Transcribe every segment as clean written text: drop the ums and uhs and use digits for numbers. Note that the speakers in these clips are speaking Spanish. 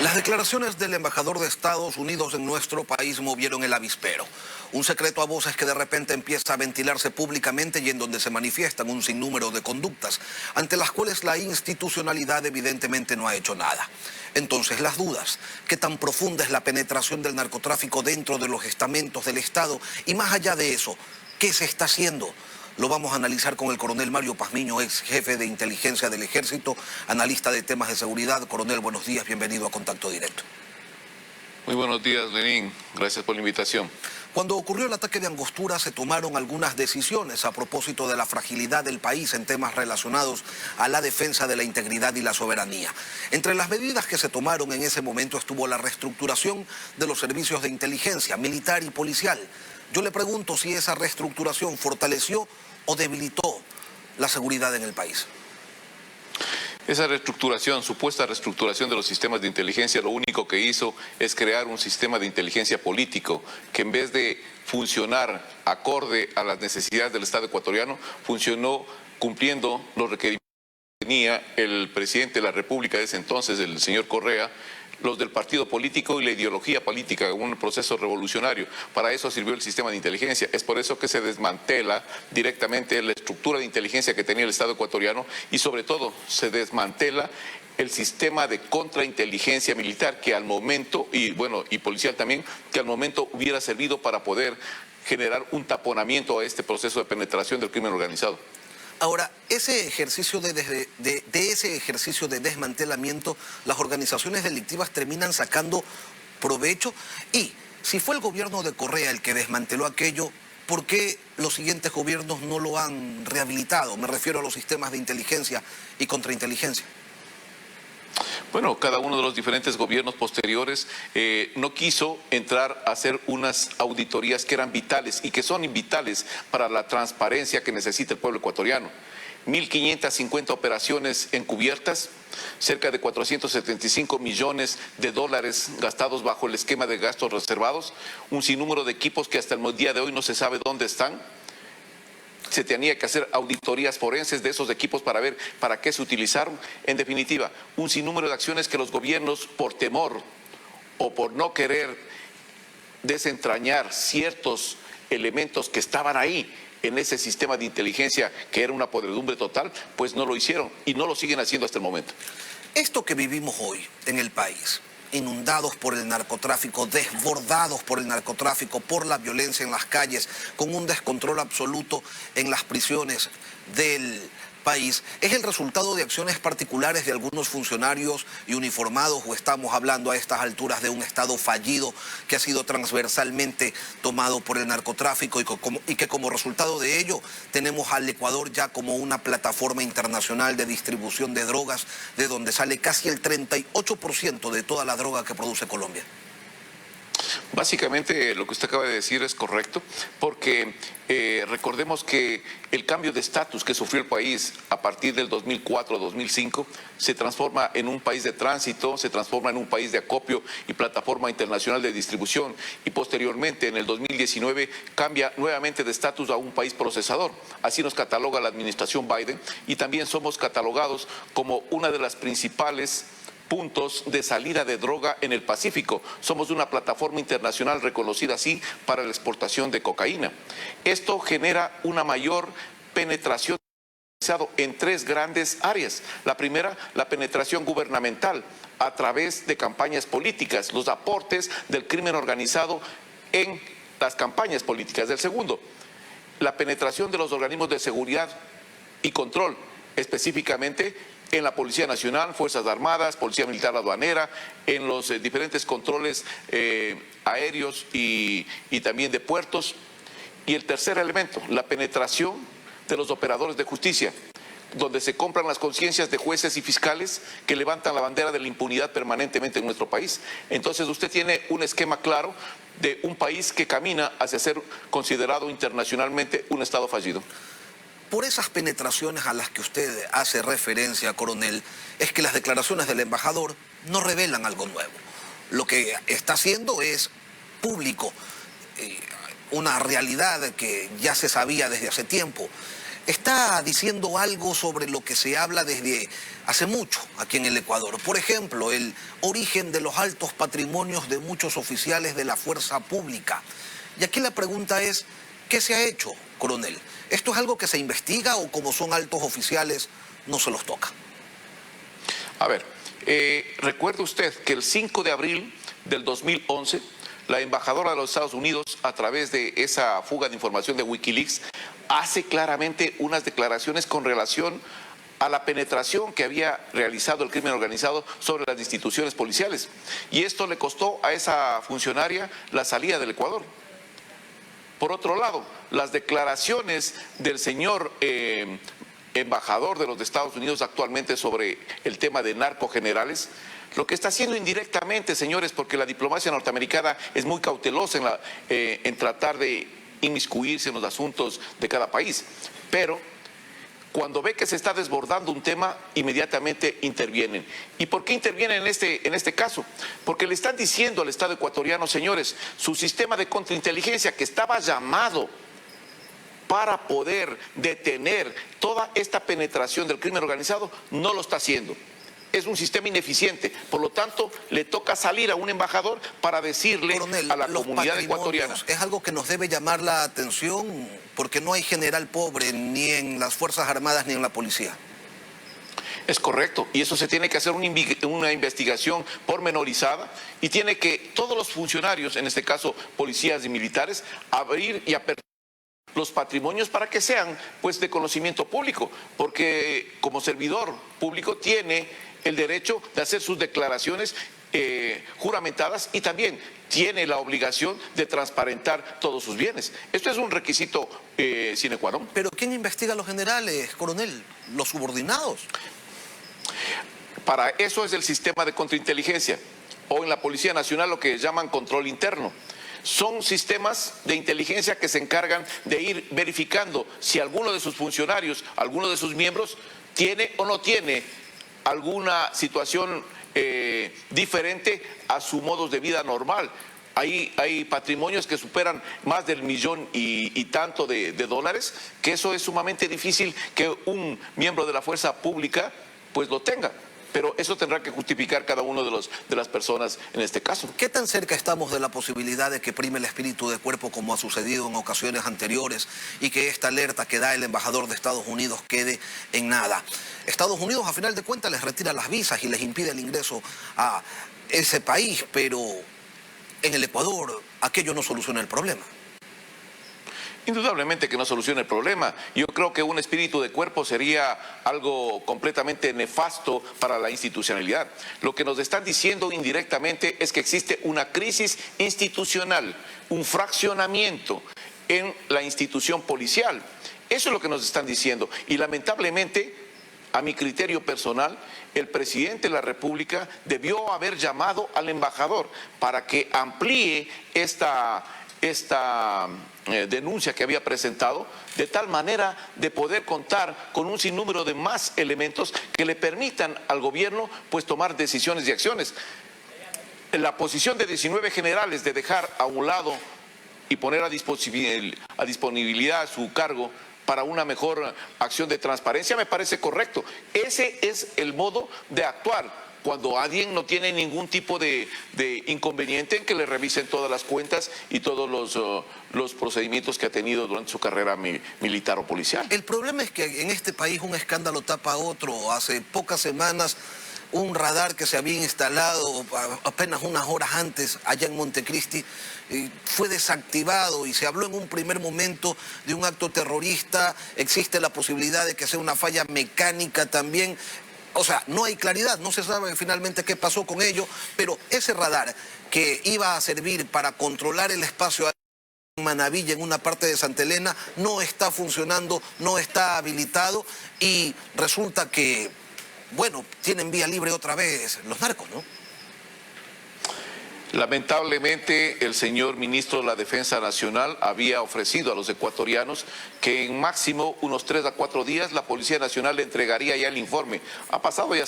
Las declaraciones del embajador de Estados Unidos en nuestro país movieron el avispero. Un secreto a voces que de repente empieza a ventilarse públicamente y en donde se manifiestan un sinnúmero de conductas ante las cuales la institucionalidad evidentemente no ha hecho nada. Entonces las dudas, ¿qué tan profunda es la penetración del narcotráfico dentro de los estamentos del Estado? Y más allá de eso, ¿qué se está haciendo? Lo vamos a analizar con el coronel Mario Pazmiño, ex jefe de inteligencia del Ejército, analista de temas de seguridad. Coronel, buenos días, bienvenido a Contacto Directo. Muy buenos días, Lenín. Gracias por la invitación. Cuando ocurrió el ataque de Angostura se tomaron algunas decisiones a propósito de la fragilidad del país en temas relacionados a la defensa de la integridad y la soberanía. Entre las medidas que se tomaron en ese momento estuvo la reestructuración de los servicios de inteligencia militar y policial. Yo le pregunto si esa reestructuración fortaleció o debilitó la seguridad en el país. Esa reestructuración, supuesta reestructuración de los sistemas de inteligencia, lo único que hizo es crear un sistema de inteligencia político que en vez de funcionar acorde a las necesidades del Estado ecuatoriano, funcionó cumpliendo los requerimientos que tenía el presidente de la República de ese entonces, el señor Correa, los del partido político y la ideología política, un proceso revolucionario. Para eso sirvió el sistema de inteligencia. Es por eso que se desmantela directamente la estructura de inteligencia que tenía el Estado ecuatoriano y sobre todo se desmantela el sistema de contrainteligencia militar que al momento, y policial también, que al momento hubiera servido para poder generar un taponamiento a este proceso de penetración del crimen organizado. Ahora, ese ejercicio de ese ejercicio de desmantelamiento, las organizaciones delictivas terminan sacando provecho. Y si fue el gobierno de Correa el que desmanteló aquello, ¿por qué los siguientes gobiernos no lo han rehabilitado? Me refiero a los sistemas de inteligencia y contrainteligencia. Bueno, cada uno de los diferentes gobiernos posteriores no quiso entrar a hacer unas auditorías que eran vitales y que son vitales para la transparencia que necesita el pueblo ecuatoriano. 1.550 operaciones encubiertas, cerca de 475 millones de dólares gastados bajo el esquema de gastos reservados, un sinnúmero de equipos que hasta el día de hoy no se sabe dónde están. Se tenía que hacer auditorías forenses de esos equipos para ver para qué se utilizaron. En definitiva, un sinnúmero de acciones que los gobiernos, por temor o por no querer desentrañar ciertos elementos que estaban ahí en ese sistema de inteligencia que era una podredumbre total, pues no lo hicieron y no lo siguen haciendo hasta el momento. Esto que vivimos hoy en el país, inundados por el narcotráfico, desbordados por el narcotráfico, por la violencia en las calles, con un descontrol absoluto en las prisiones del país, ¿es el resultado de acciones particulares de algunos funcionarios y uniformados o estamos hablando a estas alturas de un Estado fallido que ha sido transversalmente tomado por el narcotráfico y que como resultado de ello tenemos al Ecuador ya como una plataforma internacional de distribución de drogas de donde sale casi el 38% de toda la droga que produce Colombia? Básicamente lo que usted acaba de decir es correcto, porque recordemos que el cambio de estatus que sufrió el país a partir del 2004-2005 se transforma en un país de tránsito, se transforma en un país de acopio y plataforma internacional de distribución y posteriormente en el 2019 cambia nuevamente de estatus a un país procesador. Así nos cataloga la administración Biden y también somos catalogados como una de las principales puntos de salida de droga en el Pacífico. Somos una plataforma internacional reconocida así para la exportación de cocaína. Esto genera una mayor penetración en tres grandes áreas. La primera, la penetración gubernamental a través de campañas políticas, los aportes del crimen organizado en las campañas políticas. El segundo, la penetración de los organismos de seguridad y control, específicamente en la Policía Nacional, Fuerzas Armadas, Policía Militar Aduanera, en los diferentes controles aéreos y también de puertos. Y el tercer elemento, la penetración de los operadores de justicia, donde se compran las conciencias de jueces y fiscales que levantan la bandera de la impunidad permanentemente en nuestro país. Entonces usted tiene un esquema claro de un país que camina hacia ser considerado internacionalmente un Estado fallido. Por esas penetraciones a las que usted hace referencia, coronel, es que las declaraciones del embajador no revelan algo nuevo. Lo que está haciendo es público una realidad que ya se sabía desde hace tiempo. está diciendo algo sobre lo que se habla desde hace mucho aquí en el Ecuador. Por ejemplo, el origen de los altos patrimonios de muchos oficiales de la fuerza pública. Y aquí la pregunta es, ¿qué se ha hecho, coronel? ¿Esto es algo que se investiga o como son altos oficiales no se los toca? A ver, recuerde usted que el 5 de abril del 2011, la embajadora de los Estados Unidos, a través de esa fuga de información de Wikileaks, hace claramente unas declaraciones con relación a la penetración que había realizado el crimen organizado sobre las instituciones policiales. Y esto le costó a esa funcionaria la salida del Ecuador. Por otro lado, las declaraciones del señor embajador de los Estados Unidos actualmente sobre el tema de narcogenerales, lo que está haciendo indirectamente, señores, porque la diplomacia norteamericana es muy cautelosa en tratar de inmiscuirse en los asuntos de cada país, pero cuando ve que se está desbordando un tema, inmediatamente intervienen. ¿Y por qué intervienen en este caso? Porque le están diciendo al Estado ecuatoriano, señores, su sistema de contrainteligencia que estaba llamado para poder detener toda esta penetración del crimen organizado, no lo está haciendo. Es un sistema ineficiente, por lo tanto, le toca salir a un embajador para decirle, coronel, a la comunidad ecuatoriana. Es algo que nos debe llamar la atención porque no hay general pobre ni en las Fuerzas Armadas ni en la policía. Es correcto, y eso se tiene que hacer una investigación pormenorizada y tiene que todos los funcionarios, en este caso policías y militares, abrir y aperturar los patrimonios para que sean pues de conocimiento público, porque como servidor público tiene el derecho de hacer sus declaraciones juramentadas y también tiene la obligación de transparentar todos sus bienes. Esto es un requisito sine qua non. ¿Pero quién investiga a los generales, coronel? ¿Los subordinados? Para eso es el sistema de contrainteligencia, o en la Policía Nacional lo que llaman control interno. Son sistemas de inteligencia que se encargan de ir verificando si alguno de sus funcionarios, alguno de sus miembros, tiene o no tiene alguna situación diferente a su modo de vida normal. Hay patrimonios que superan más del millón y tanto de dólares, que eso es sumamente difícil que un miembro de la fuerza pública pues lo tenga. Pero eso tendrá que justificar cada uno de las personas en este caso. ¿Qué tan cerca estamos de la posibilidad de que prime el espíritu de cuerpo como ha sucedido en ocasiones anteriores y que esta alerta que da el embajador de Estados Unidos quede en nada? Estados Unidos a final de cuentas les retira las visas y les impide el ingreso a ese país, pero en el Ecuador aquello no soluciona el problema. Indudablemente que no soluciona el problema. Yo creo que un espíritu de cuerpo sería algo completamente nefasto para la institucionalidad. Lo que nos están diciendo indirectamente es que existe una crisis institucional, un fraccionamiento en la institución policial. Eso es lo que nos están diciendo. Y lamentablemente, a mi criterio personal, el presidente de la República debió haber llamado al embajador para que amplíe esta denuncia que había presentado, de tal manera de poder contar con un sinnúmero de más elementos que le permitan al gobierno pues tomar decisiones y acciones. La posición de 19 generales de dejar a un lado y poner a disponibilidad su cargo para una mejor acción de transparencia me parece correcto. Ese es el modo de actuar cuando alguien no tiene ningún tipo de inconveniente en que le revisen todas las cuentas y todos los procedimientos que ha tenido durante su carrera militar o policial. El problema es que en este país un escándalo tapa a otro. Hace pocas semanas un radar que se había instalado apenas unas horas antes allá en Montecristi fue desactivado y se habló en un primer momento de un acto terrorista. Existe la posibilidad de que sea una falla mecánica también. O sea, no hay claridad, no se sabe finalmente qué pasó con ello, pero ese radar que iba a servir para controlar el espacio en Manavilla, en una parte de Santa Elena, no está funcionando, no está habilitado y resulta que, bueno, tienen vía libre otra vez los narcos, ¿no? Lamentablemente, el señor ministro de la Defensa Nacional había ofrecido a los ecuatorianos que en máximo unos 3 a 4 días la Policía Nacional le entregaría ya el informe. Ha pasado ya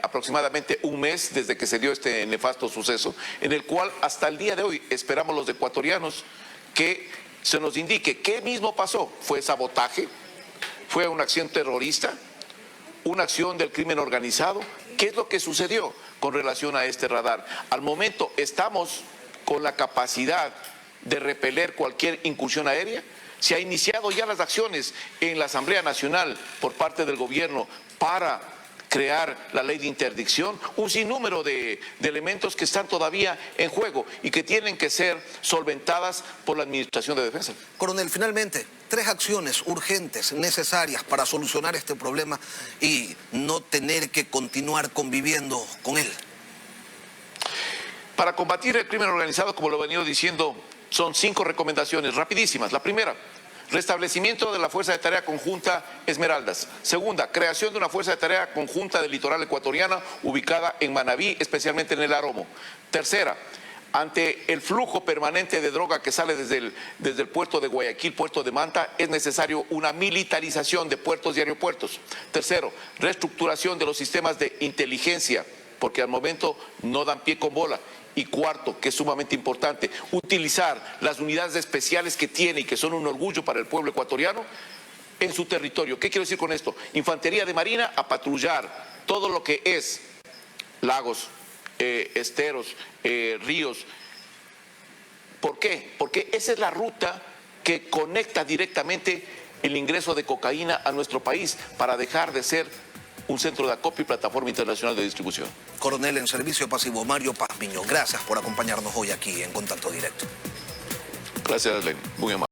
aproximadamente un mes desde que se dio este nefasto suceso, en el cual hasta el día de hoy esperamos los ecuatorianos que se nos indique qué mismo pasó. ¿Fue sabotaje? fue una acción terrorista, una acción del crimen organizado. ¿Qué es lo que sucedió con relación a este radar? Al momento estamos con la capacidad de repeler cualquier incursión aérea. Se ha iniciado ya las acciones en la Asamblea Nacional por parte del gobierno para crear la ley de interdicción, un sinnúmero de elementos que están todavía en juego y que tienen que ser solventadas por la Administración de Defensa. Coronel, finalmente, 3 acciones urgentes, necesarias para solucionar este problema y no tener que continuar conviviendo con él. Para combatir el crimen organizado, como lo he venido diciendo, son 5 recomendaciones rapidísimas. La primera, restablecimiento de la Fuerza de Tarea Conjunta Esmeraldas. Segunda, creación de una Fuerza de Tarea Conjunta del Litoral Ecuatoriana ubicada en Manabí, especialmente en el Aromo. Tercera, ante el flujo permanente de droga que sale desde el puerto de Guayaquil, puerto de Manta, es necesario una militarización de puertos y aeropuertos. Tercero, reestructuración de los sistemas de inteligencia, porque al momento no dan pie con bola. Y cuarto, que es sumamente importante, utilizar las unidades especiales que tiene y que son un orgullo para el pueblo ecuatoriano en su territorio. ¿Qué quiero decir con esto? Infantería de Marina a patrullar todo lo que es lagos, esteros, ríos. ¿Por qué? Porque esa es la ruta que conecta directamente el ingreso de cocaína a nuestro país para dejar de ser un centro de acopio y plataforma internacional de distribución. Coronel en servicio pasivo Mario Pazmiño, gracias por acompañarnos hoy aquí en Contacto Directo. Gracias, Len. Muy amable.